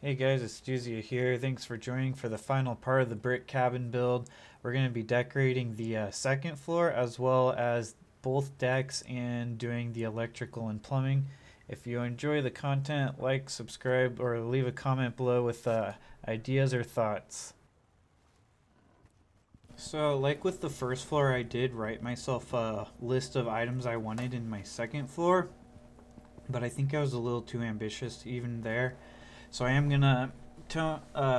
Hey guys, it's Duzia here. Thanks for joining for the final part of the brick cabin build. We're going to be decorating the second floor as well as both decks and doing the electrical and plumbing. If you enjoy the content, like, subscribe, or leave a comment below with ideas or thoughts. So, like with the first floor, I did write myself a list of items I wanted in my second floor, but I think I was a little too ambitious even there. So I am gonna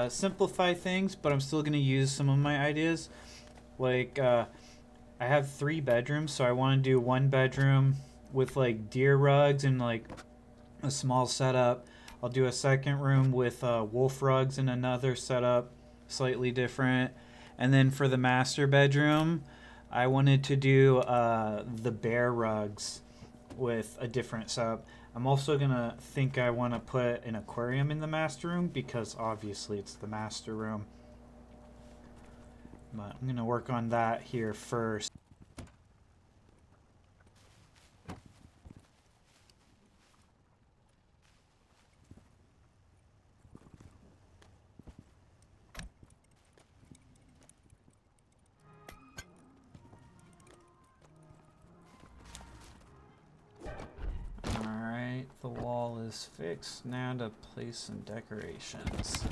simplify things, but I'm still gonna use some of my ideas. Like I have 3 bedrooms, so I want to do one bedroom with like deer rugs and like a small setup. I'll do a second room with wolf rugs and another setup, slightly different. And then for the master bedroom, I wanted to do the bear rugs with a different setup. I'm also gonna think I want to put an aquarium in the master room because obviously it's the master room. But I'm gonna work on that here first. Alright, the wall is fixed. Now to place some decorations.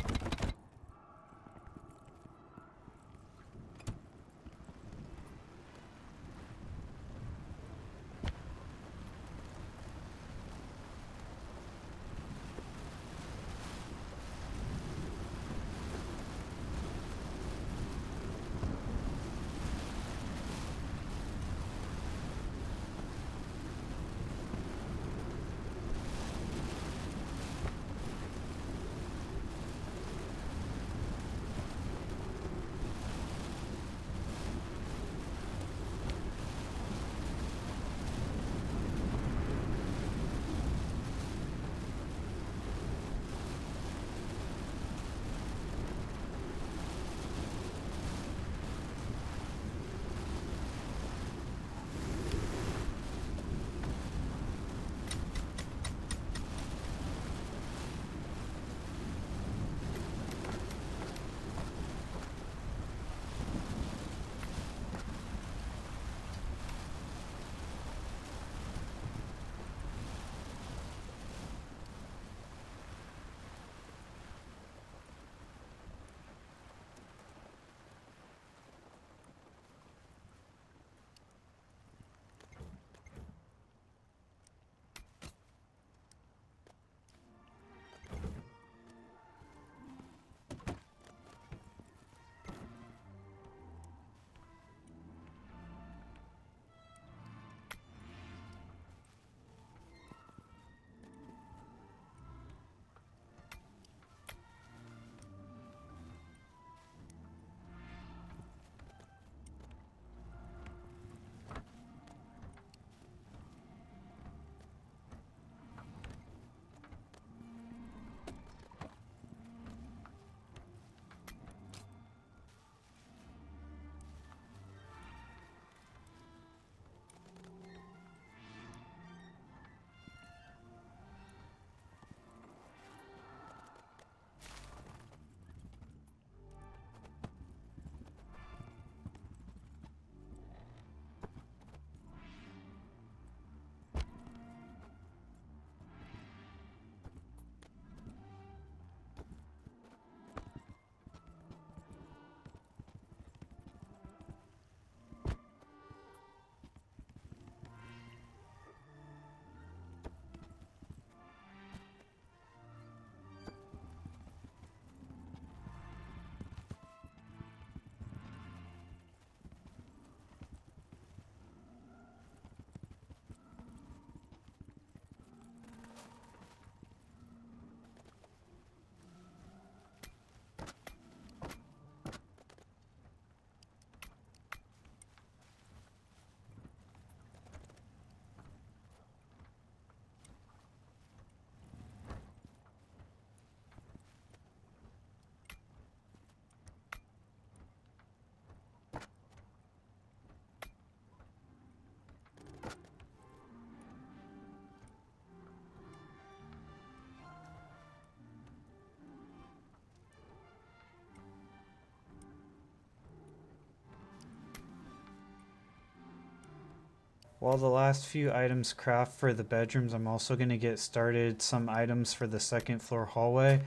While the last few items craft for the bedrooms, I'm also going to get started some items for the second floor hallway.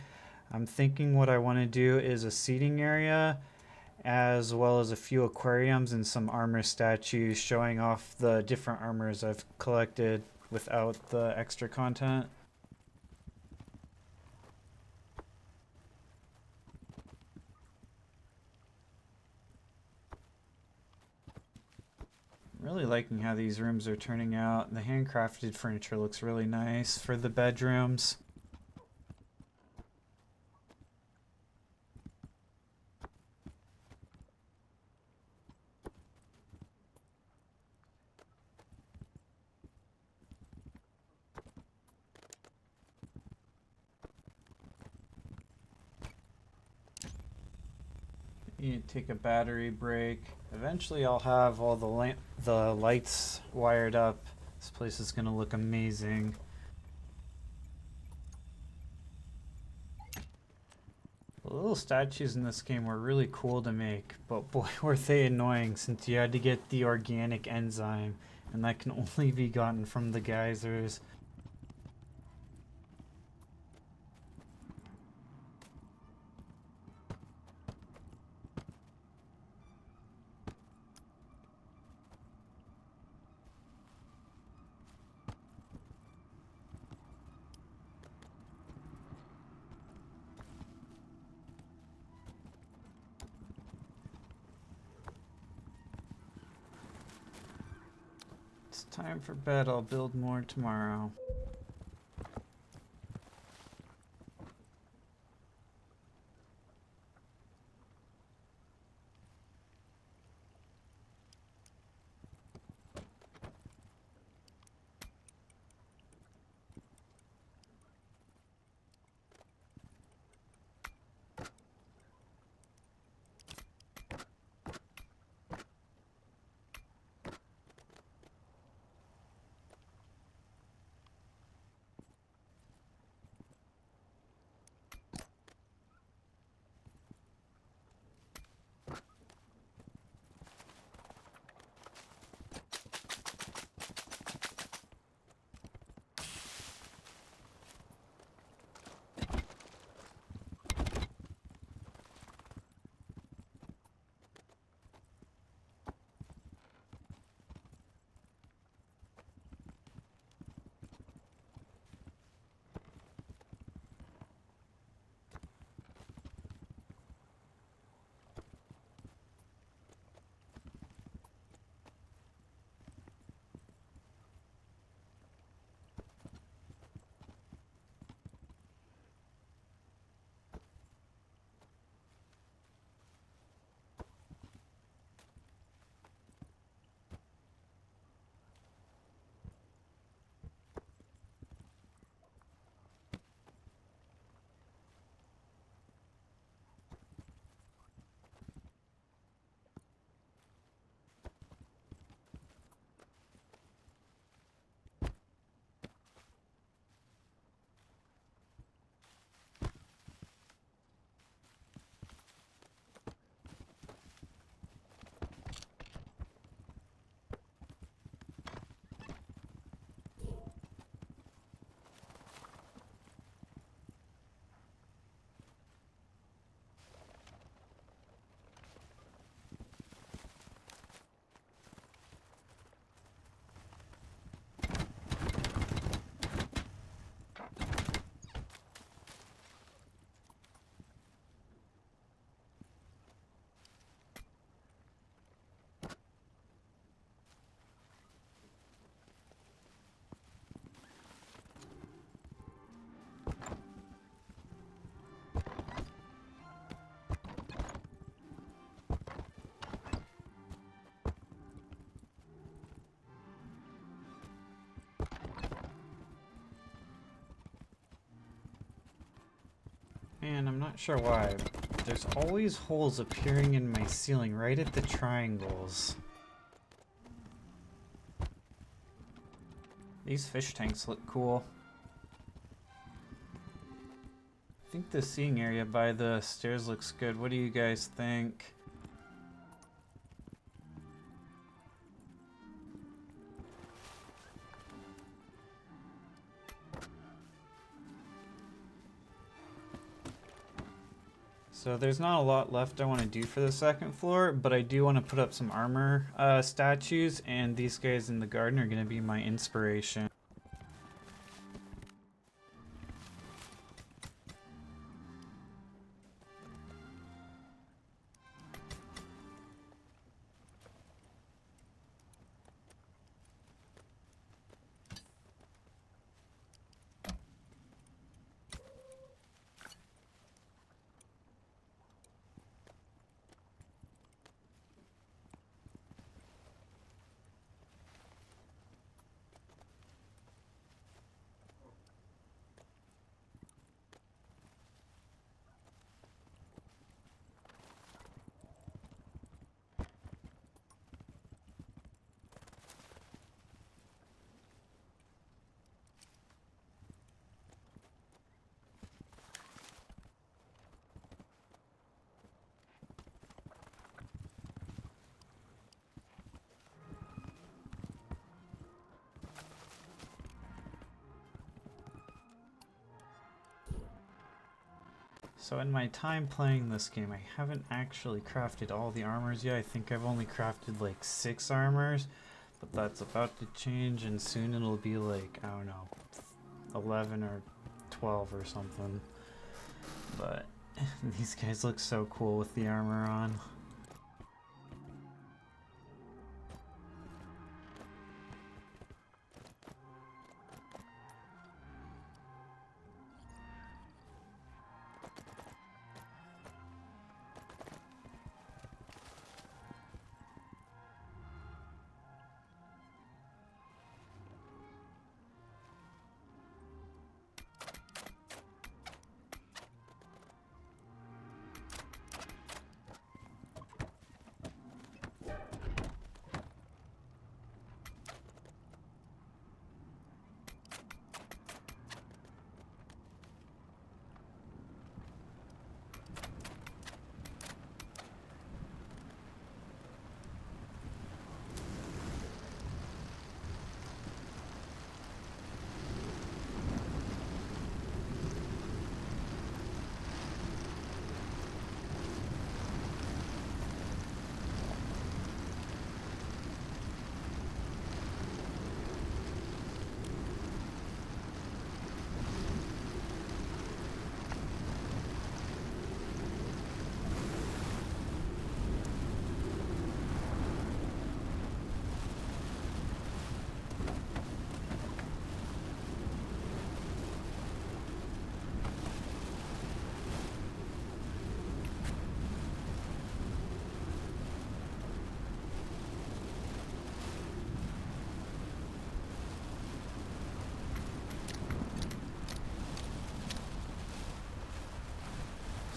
I'm thinking what I want to do is a seating area as well as a few aquariums and some armor statues showing off the different armors I've collected without the extra content. Really liking how these rooms are turning out. The handcrafted furniture looks really nice for the bedrooms. You take a battery break. Eventually I'll have all the lights wired up. This place is gonna look amazing. The little statues in this game were really cool to make, but boy were they annoying since you had to get the organic enzyme, and that can only be gotten from the geysers. It's time for bed. I'll build more tomorrow. And I'm not sure why. There's always holes appearing in my ceiling right at the triangles. These fish tanks look cool. I think the seating area by the stairs looks good. What do you guys think? So there's not a lot left I want to do for the second floor, but I do want to put up some armor statues, and these guys in the garden are going to be my inspiration. So in my time playing this game, I haven't actually crafted all the armors yet. I think I've only crafted like 6 armors, but that's about to change, and soon it'll be like, I don't know, 11 or 12 or something. But these guys look so cool with the armor on.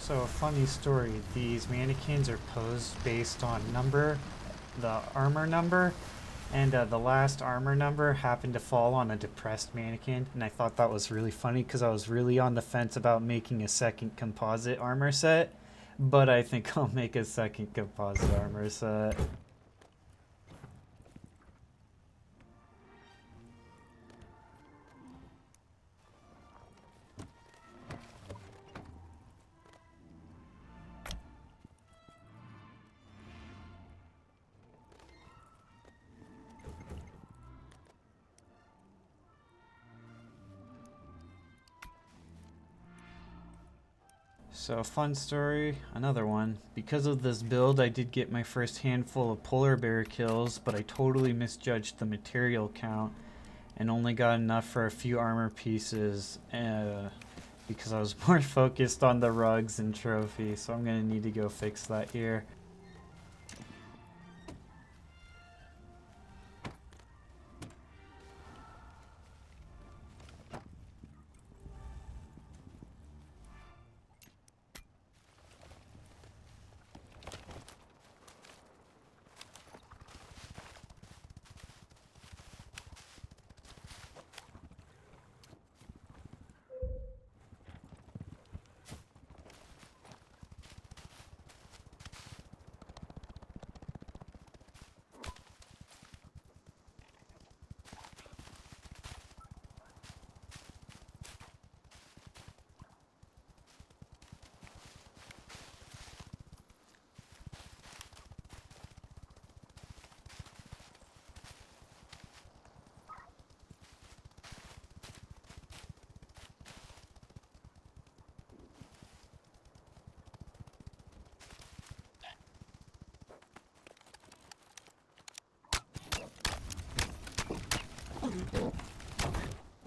So a funny story, these mannequins are posed based on number, the armor number, and the last armor number happened to fall on a depressed mannequin, and I thought that was really funny because I was really on the fence about making a second composite armor set, but I think I'll make a second composite armor set. So fun story, another one. Because of this build, I did get my first handful of polar bear kills, but I totally misjudged the material count and only got enough for a few armor pieces because I was more focused on the rugs and trophies, so I'm gonna need to go fix that here.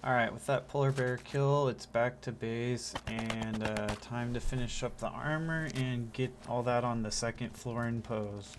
Alright, with that polar bear kill, it's back to base and time to finish up the armor and get all that on the second floor imposed.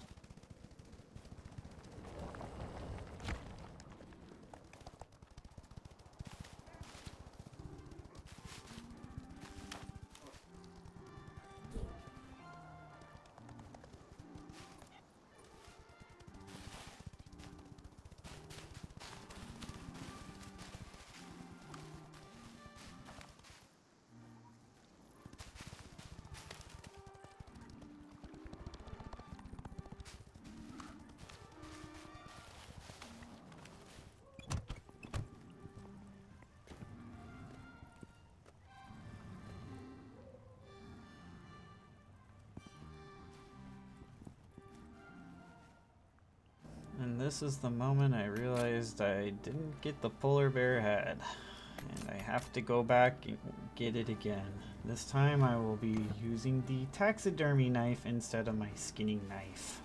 And this is the moment I realized I didn't get the polar bear head. And I have to go back and get it again. This time I will be using the taxidermy knife instead of my skinning knife.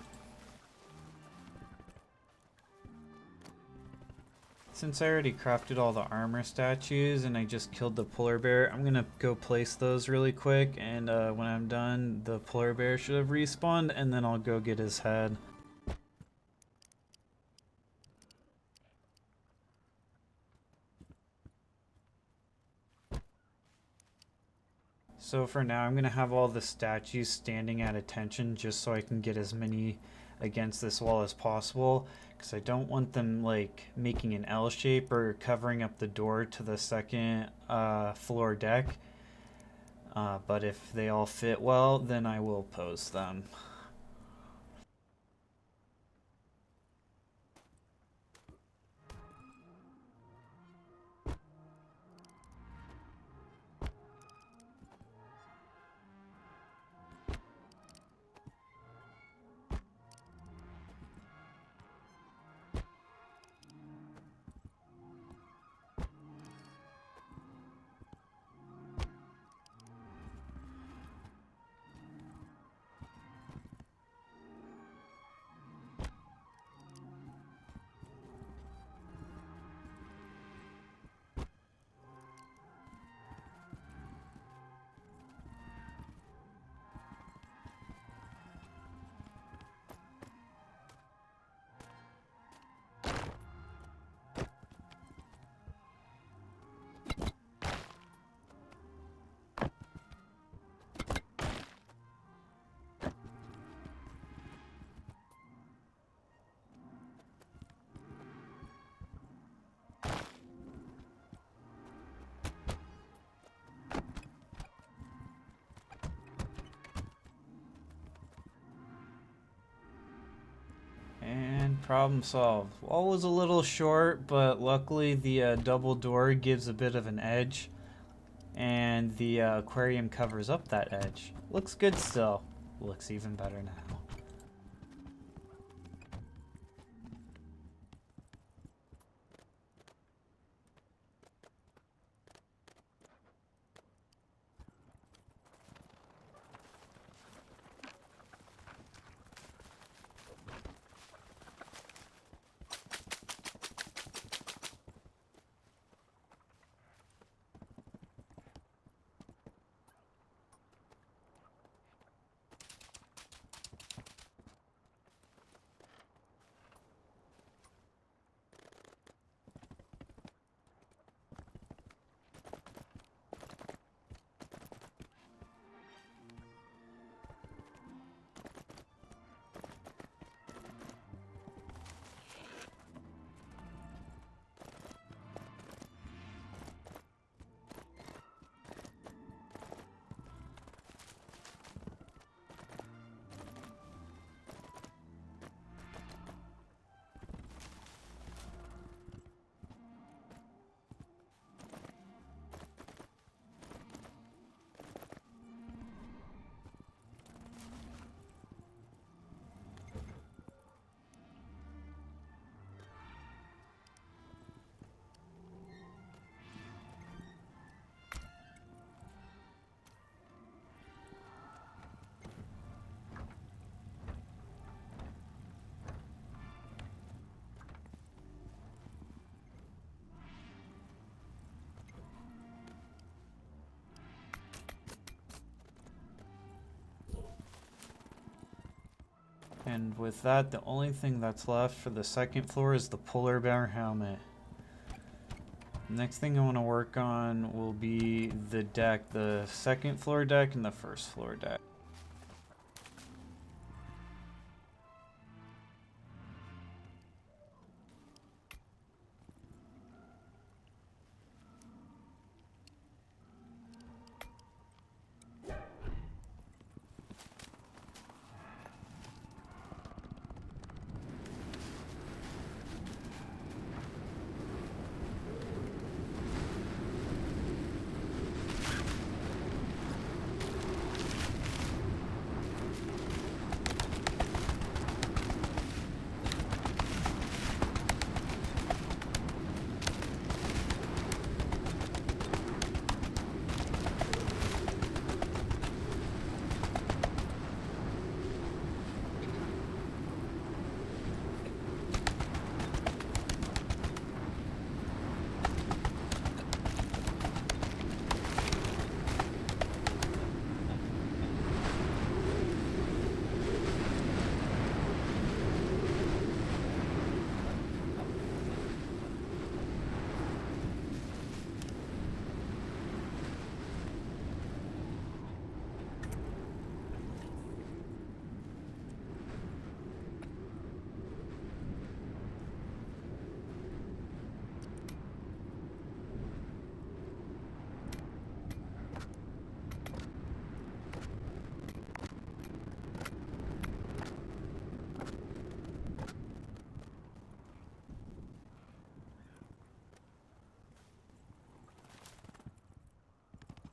Since I already crafted all the armor statues and I just killed the polar bear, I'm gonna go place those really quick, and when I'm done, the polar bear should have respawned, and then I'll go get his head. So for now, I'm going to have all the statues standing at attention just so I can get as many against this wall as possible, because I don't want them like making an L shape or covering up the door to the second floor deck. But if they all fit well, then I will pose them. And problem solved. Wall was a little short, but luckily the double door gives a bit of an edge, and the aquarium covers up that edge. Looks good still. Looks even better now. And with that, the only thing that's left for the second floor is the polar bear helmet. Next thing I want to work on will be the deck, the second floor deck and the first floor deck.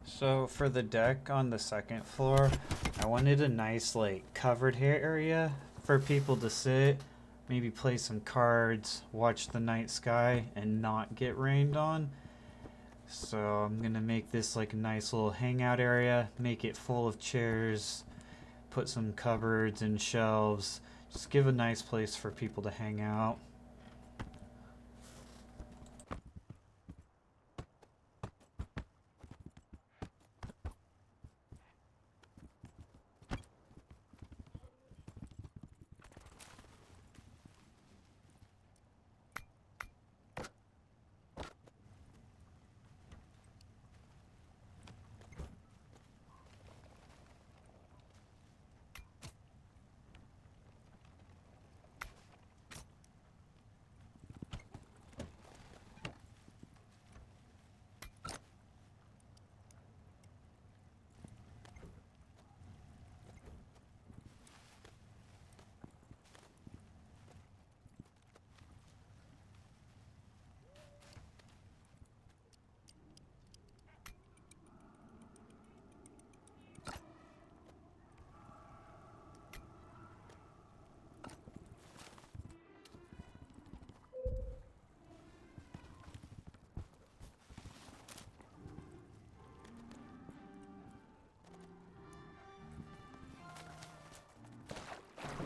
So for the deck on the second floor, I wanted a nice like covered hair area for people to sit, maybe play some cards, watch the night sky, and not get rained on. So I'm gonna make this like a nice little hangout area, make it full of chairs, put some cupboards and shelves, just give a nice place for people to hang out.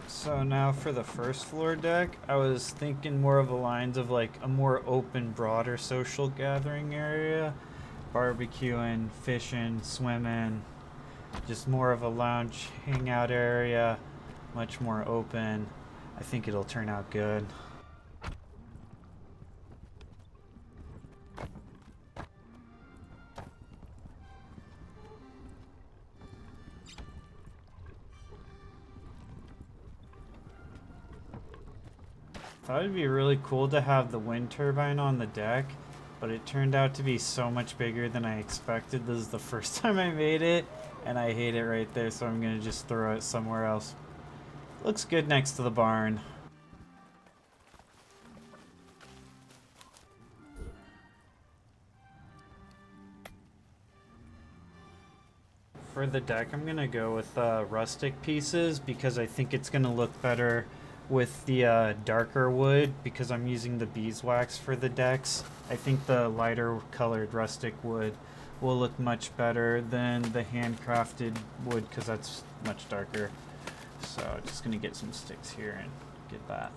So now for the first floor deck, I was thinking more of the lines of like a more open, broader social gathering area, barbecuing, fishing, swimming, just more of a lounge hangout area, much more open. I think it'll turn out good. Thought it'd be really cool to have the wind turbine on the deck, but it turned out to be so much bigger than I expected. This is the first time I made it, and I hate it right there, so I'm gonna just throw it somewhere else. Looks good next to the barn. For the deck, I'm gonna go with rustic pieces because I think it's gonna look better with the darker wood because I'm using the beeswax for the decks. I think the lighter colored rustic wood will look much better than the handcrafted wood because that's much darker. So just gonna get some sticks here and get that.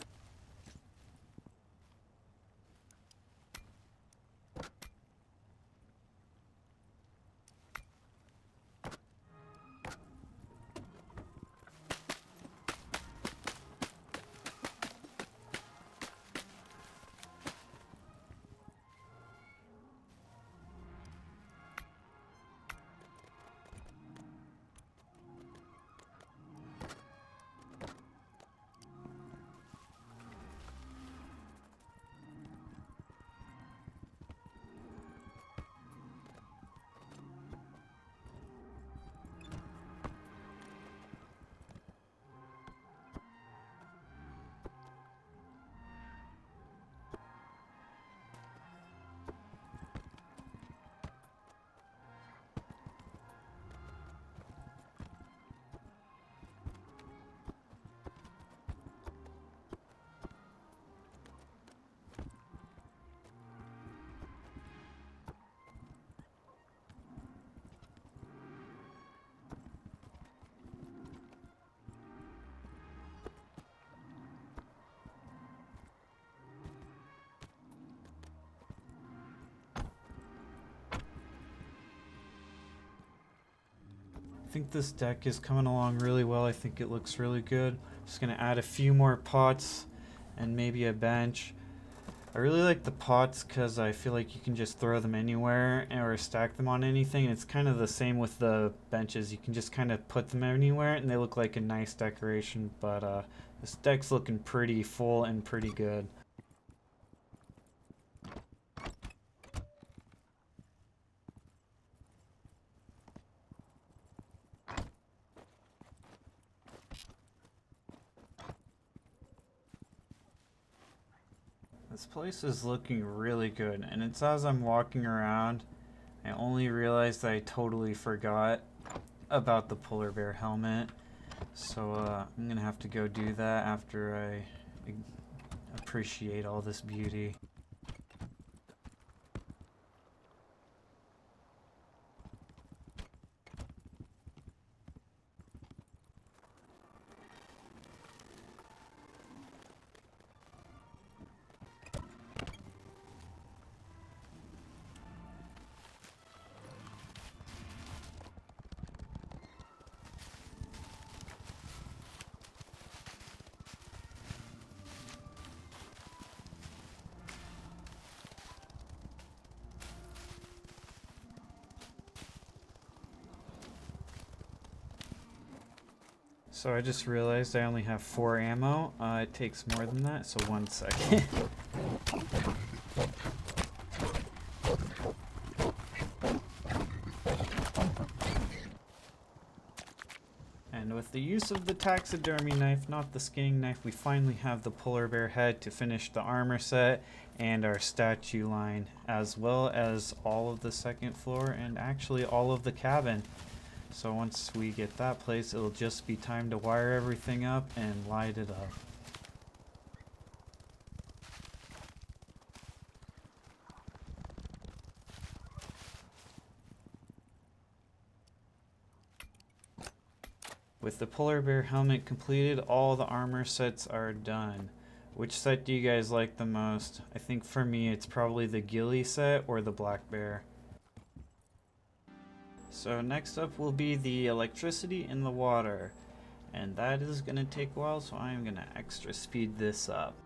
think this deck is coming along really well. I think it looks really good. Just gonna add a few more pots and maybe a bench. I really like the pots because I feel like you can just throw them anywhere or stack them on anything. It's kind of the same with the benches. You can just kind of put them anywhere and they look like a nice decoration. But this deck's looking pretty full and pretty good. This place is looking really good, and it's as I'm walking around, I only realized I totally forgot about the polar bear helmet. So I'm gonna have to go do that after I appreciate all this beauty. So I just realized I only have 4 ammo. It takes more than that, so 1 second. And with the use of the taxidermy knife, not the skinning knife, we finally have the polar bear head to finish the armor set and our statue line, as well as all of the second floor and actually all of the cabin. So once we get that place, it'll just be time to wire everything up and light it up. With the polar bear helmet completed, all the armor sets are done. Which set do you guys like the most? I think for me it's probably the ghillie set or the black bear. So next up will be the electricity in the water, and that is going to take a while, so I'm going to extra speed this up.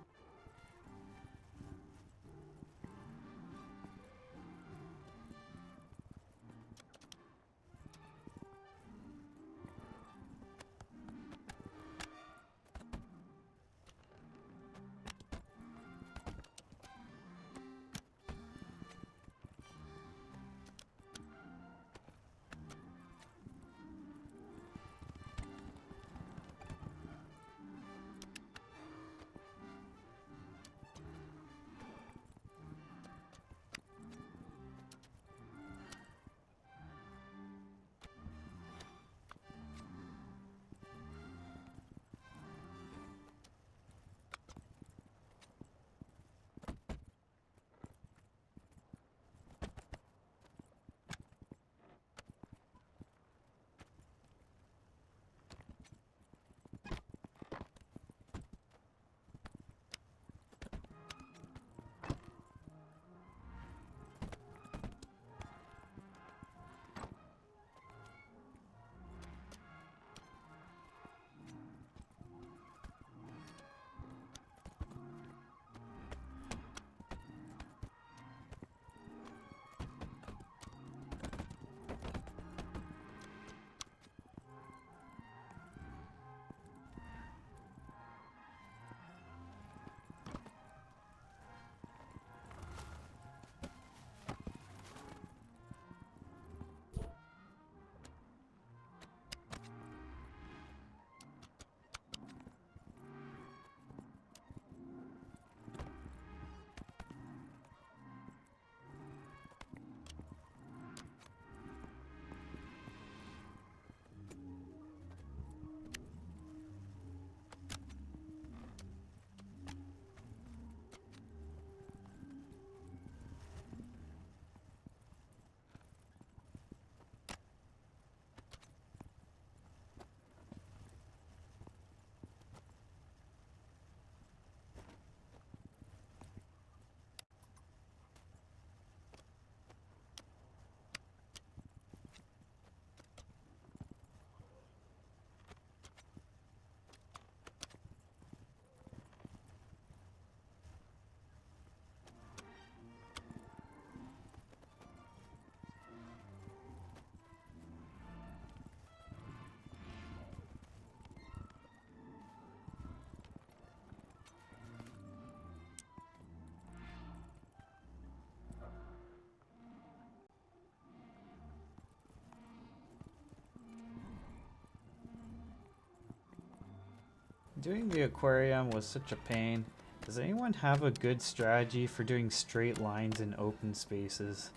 doing the aquarium was such a pain. Does anyone have a good strategy for doing straight lines in open spaces?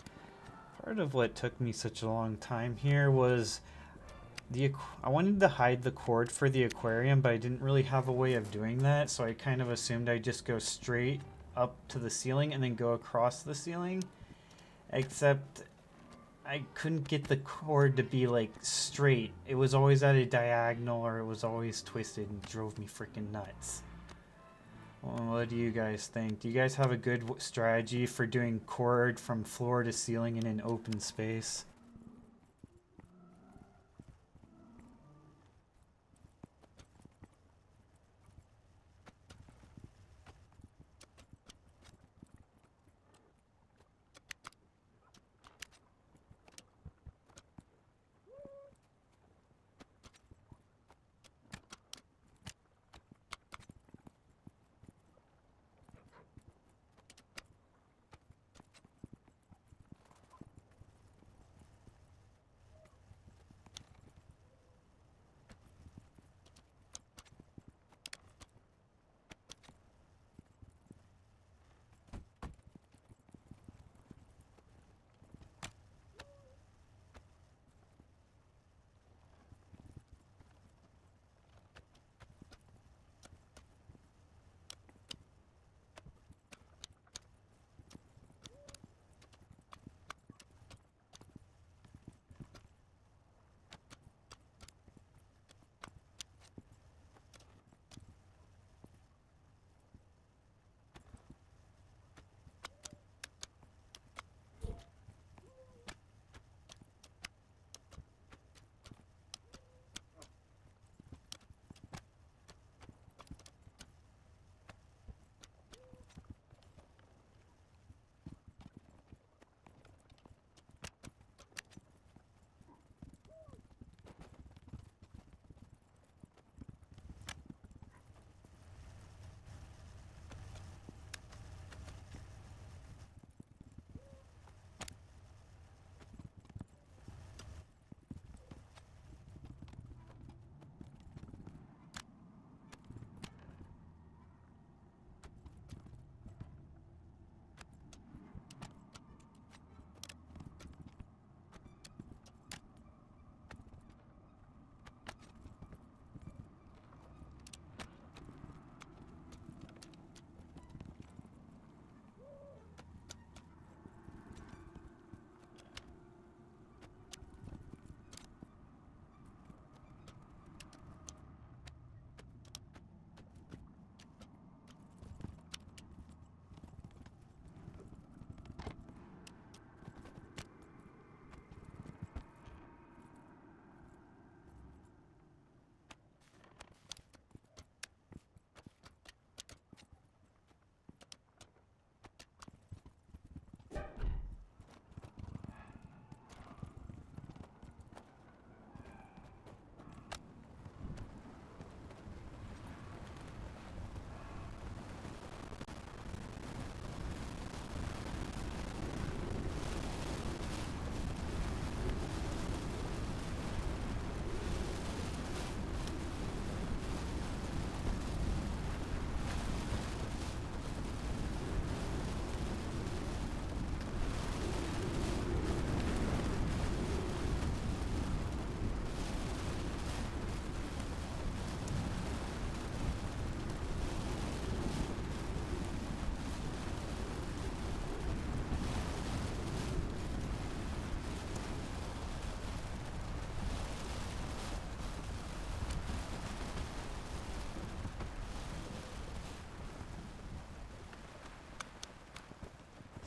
Part of what took me such a long time here was I wanted to hide the cord for the aquarium, but I didn't really have a way of doing that, so I kind of assumed I'd just go straight up to the ceiling and then go across the ceiling. Except I couldn't get the cord to be like straight. It was always at a diagonal or it was always twisted and drove me freaking nuts. Well, what do you guys think? Do you guys have a good strategy for doing cord from floor to ceiling in an open space?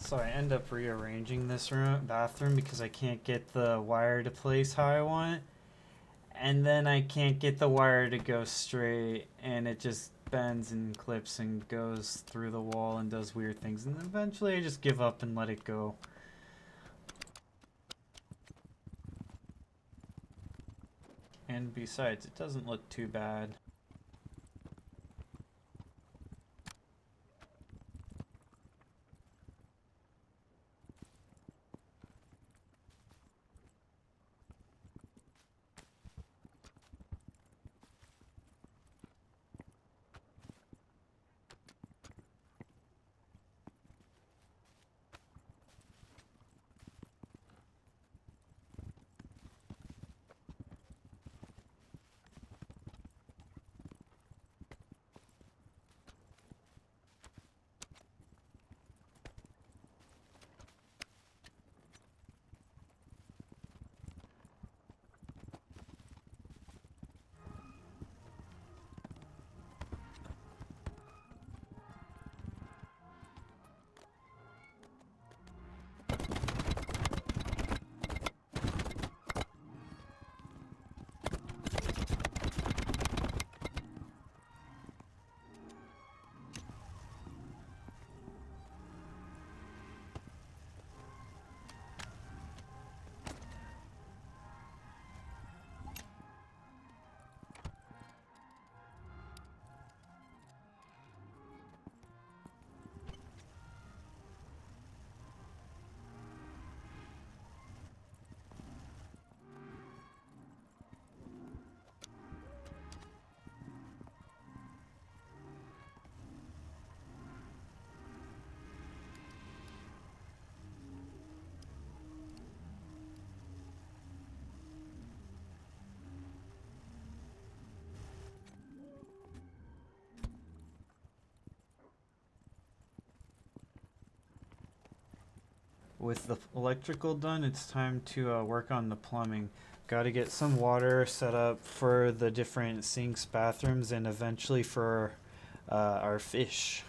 So I end up rearranging this bathroom because I can't get the wire to place how I want. And then I can't get the wire to go straight, and it just bends and clips and goes through the wall and does weird things. And eventually I just give up and let it go. And besides, it doesn't look too bad. with the electrical done, it's time to work on the plumbing. Got to get some water set up for the different sinks, bathrooms, and eventually for our fish.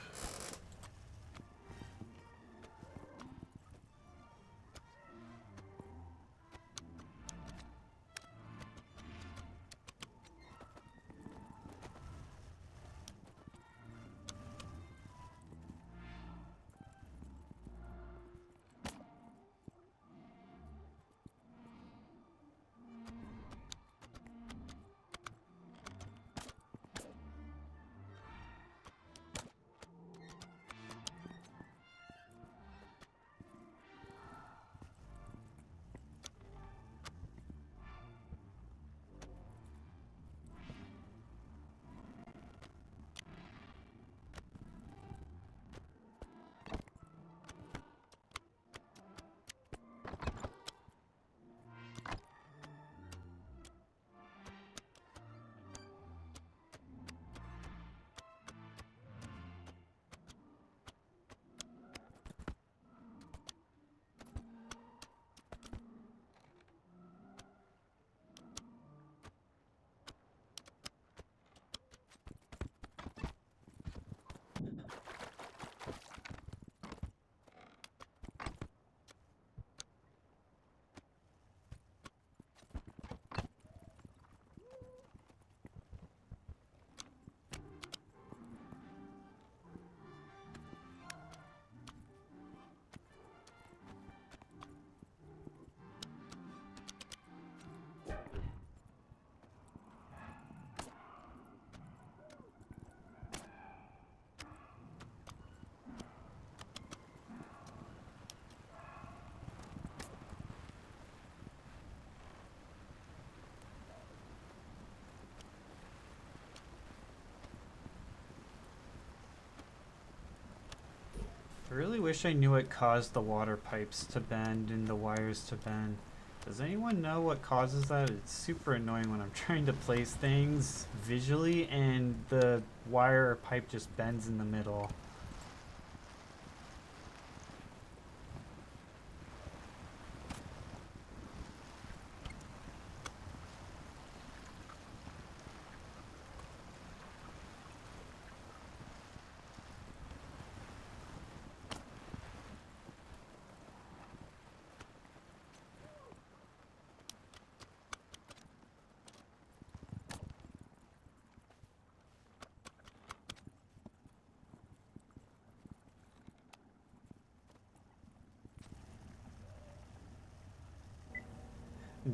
I really wish I knew what caused the water pipes to bend and the wires to bend. Does anyone know what causes that? It's super annoying when I'm trying to place things visually and the wire or pipe just bends in the middle.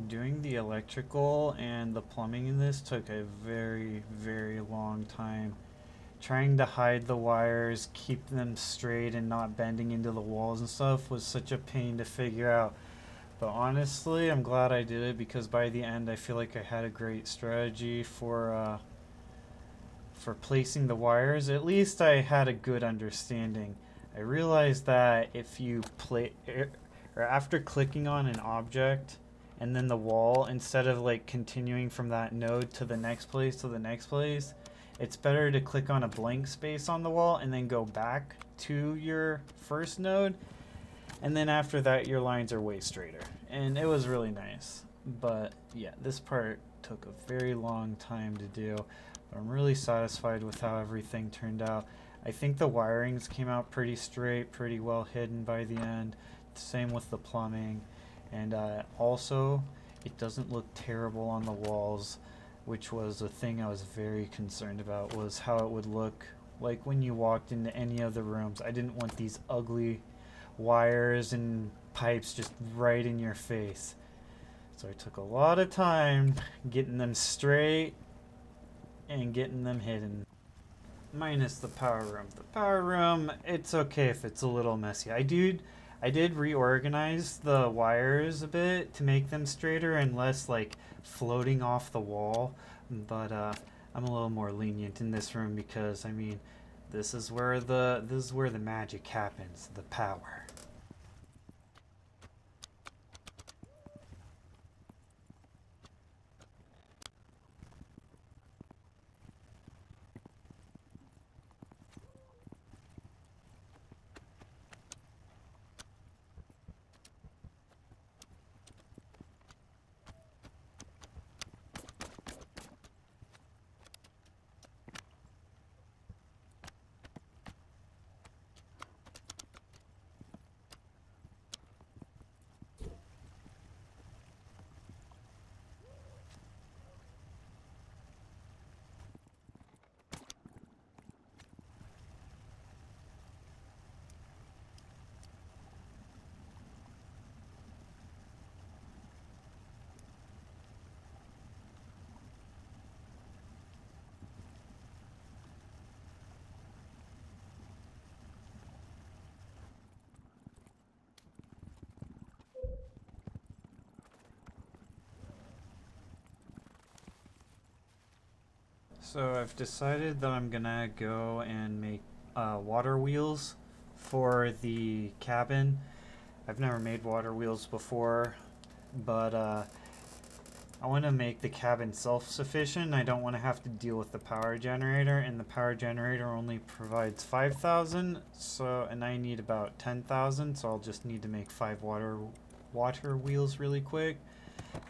Doing the electrical and the plumbing in this took a very, very long time. Trying to hide the wires, keep them straight and not bending into the walls and stuff was such a pain to figure out. But honestly, I'm glad I did it because by the end I feel like I had a great strategy for placing the wires. At least I had a good understanding. I realized that if you play or after clicking on an object and then the wall, instead of like continuing from that node to the next place to the next place, it's better to click on a blank space on the wall and then go back to your first node, and then after that your lines are way straighter, and it was really nice. But yeah, this part took a very long time to do, but I'm really satisfied with how everything turned out. I think the wirings came out pretty straight, pretty well hidden by the end. Same with the plumbing, and also it doesn't look terrible on the walls, which was a thing I was very concerned about, was how it would look like when you walked into any of the rooms. I didn't want these ugly wires and pipes just right in your face. So I took a lot of time getting them straight and getting them hidden. Minus the power room. The power room, it's okay if it's a little messy. I did reorganize the wires a bit to make them straighter and less like floating off the wall, but I'm a little more lenient in this room because I mean, this is where the magic happens, the power. So I've decided that I'm gonna go and make water wheels for the cabin. I've never made water wheels before, but I want to make the cabin self-sufficient. I don't want to have to deal with the power generator, and the power generator only provides 5,000. So, and I need about 10,000. So I'll just need to make 5 water wheels really quick,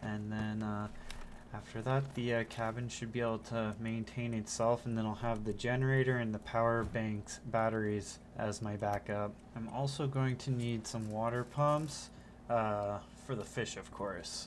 and then after that, the cabin should be able to maintain itself, and then I'll have the generator and the power banks batteries as my backup. I'm also going to need some water pumps for the fish, of course.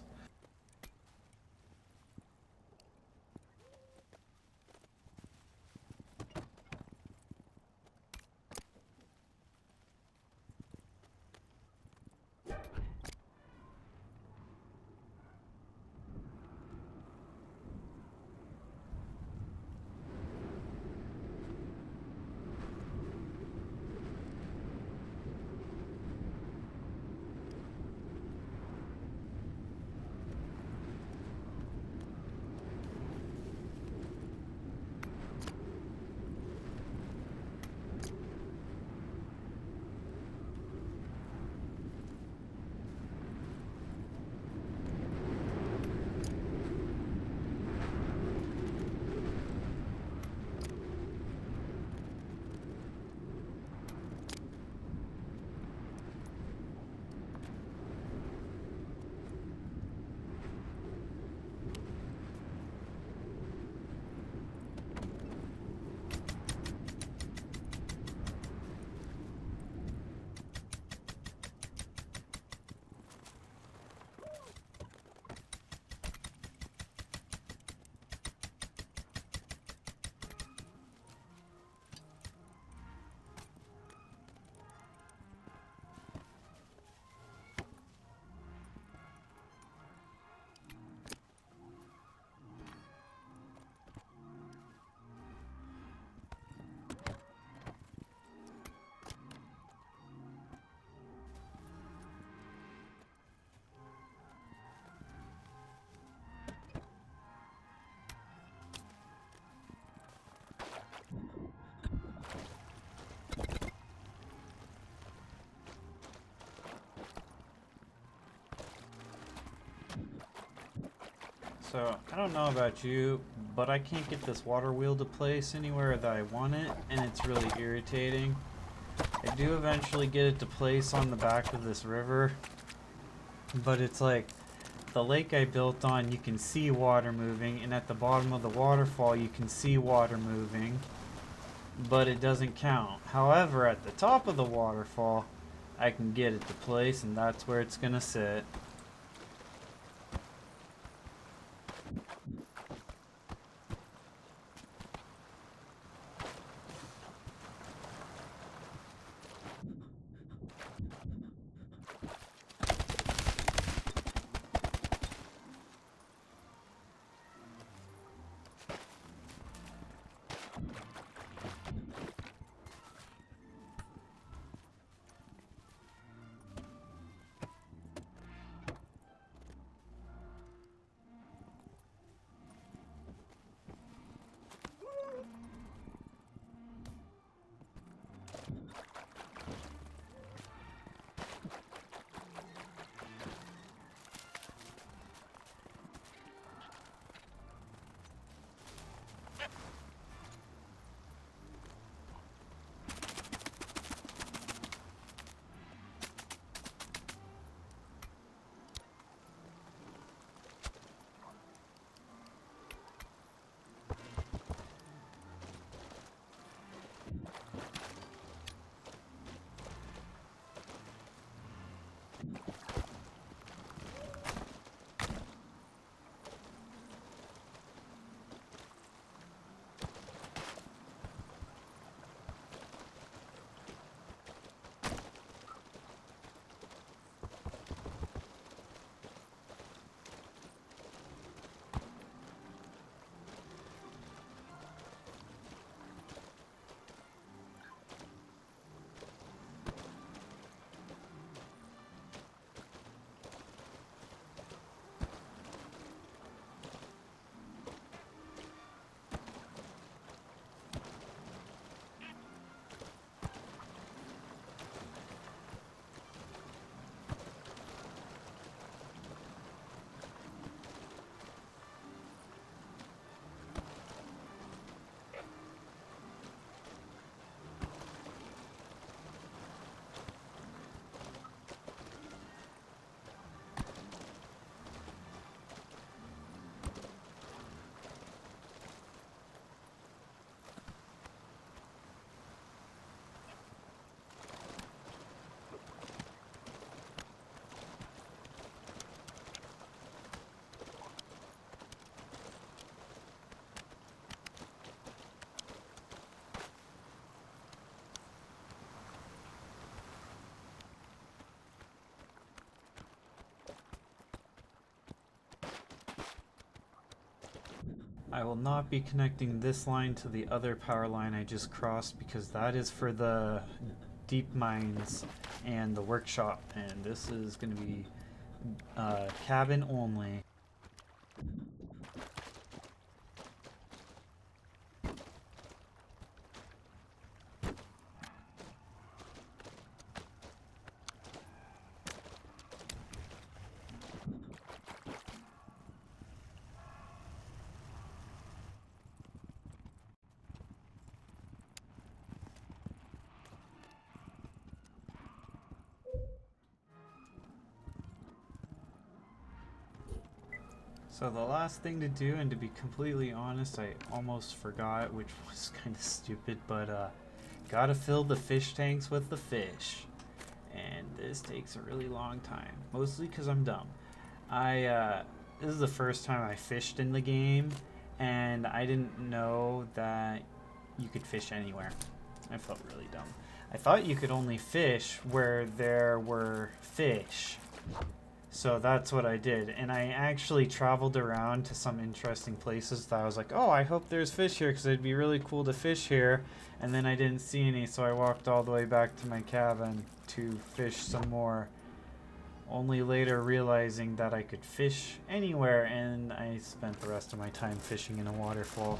So, I don't know about you, but I can't get this water wheel to place anywhere that I want it, and it's really irritating. I do eventually get it to place on the back of this river, but it's like the lake I built on, you can see water moving, and at the bottom of the waterfall, you can see water moving, but it doesn't count. However, at the top of the waterfall, I can get it to place, and that's where it's gonna sit. I will not be connecting this line to the other power line I just crossed because that is for the deep mines and the workshop, and this is going to be cabin only. So the last thing to do, and to be completely honest, I almost forgot, which was kind of stupid, but gotta fill the fish tanks with the fish. And this takes a really long time, mostly because I'm dumb. This is the first time I fished in the game, and I didn't know that you could fish anywhere. I felt really dumb. I thought you could only fish where there were fish. So that's what I did, and I actually traveled around to some interesting places that I was like, oh, I hope there's fish here because it'd be really cool to fish here, and then I didn't see any, so I walked all the way back to my cabin to fish some more, only later realizing that I could fish anywhere, and I spent the rest of my time fishing in a waterfall.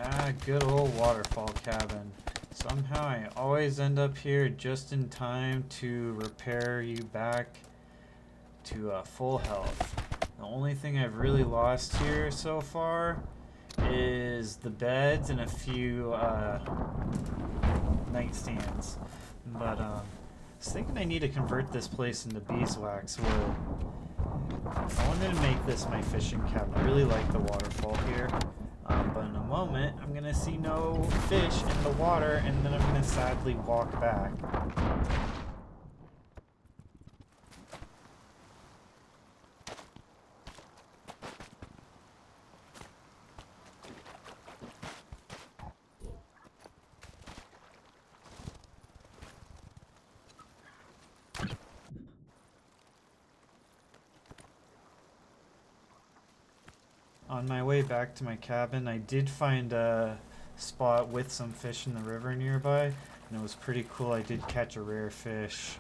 Ah, good old waterfall cabin. Somehow I always end up here just in time to repair you back to full health. The only thing I've really lost here so far is the beds and a few nightstands. But I was thinking I need to convert this place into beeswax wood. I wanted to make this my fishing cabin. I really like the waterfall here. But in a moment, I'm going to see no fish in the water, and then I'm going to sadly walk back. On my way back to my cabin, I did find a spot with some fish in the river nearby, and it was pretty cool. I did catch a rare fish.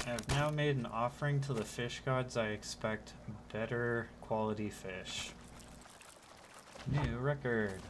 I've now made an offering to the fish gods. I expect better quality fish. New record.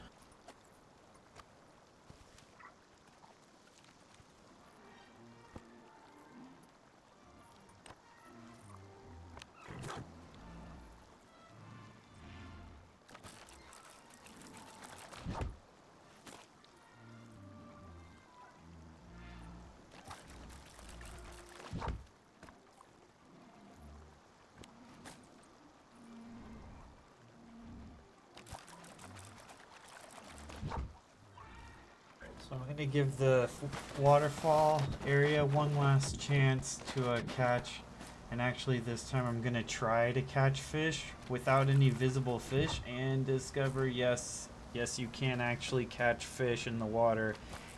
So I'm going to give the waterfall area one last chance to catch. And actually this time I'm going to try to catch fish without any visible fish and discover yes, you can actually catch fish in the water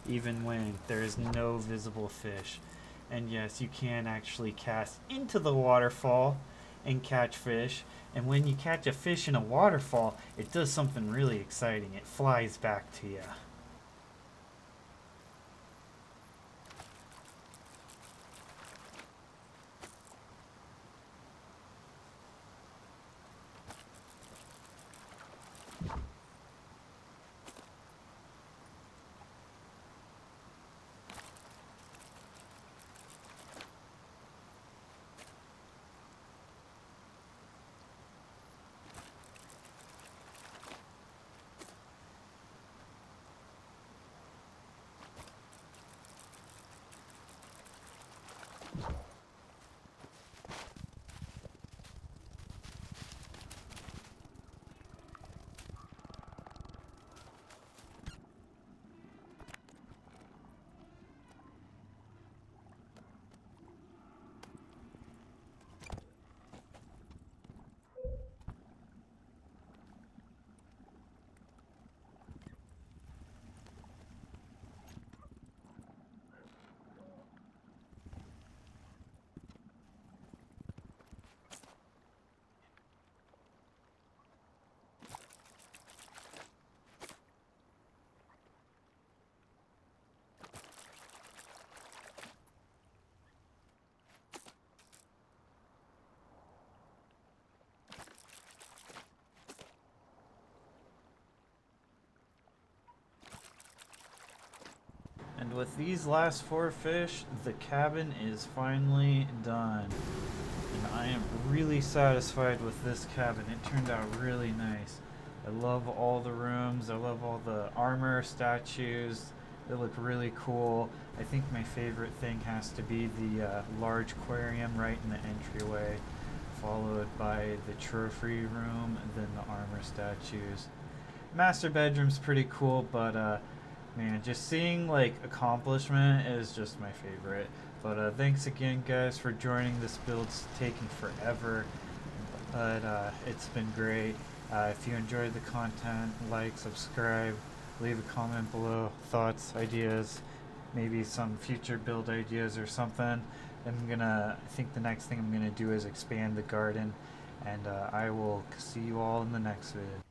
even when there is no visible fish. And yes, you can actually cast into the waterfall and catch fish. And when you catch a fish in a waterfall, it does something really exciting. It flies back to you. And with these last 4 fish, the cabin is finally done. And I am really satisfied with this cabin. It turned out really nice. I love all the rooms. I love all the armor statues. They look really cool. I think my favorite thing has to be the large aquarium right in the entryway, followed by the trophy room and then the armor statues. Master bedroom's pretty cool, but man, just seeing like accomplishment is just my favorite. But thanks again, guys, for joining. This build's taking forever, but it's been great. If you enjoyed the content, like, subscribe, leave a comment below, thoughts, ideas, maybe some future build ideas or something. I think the next thing I'm gonna do is expand the garden, and I will see you all in the next vid.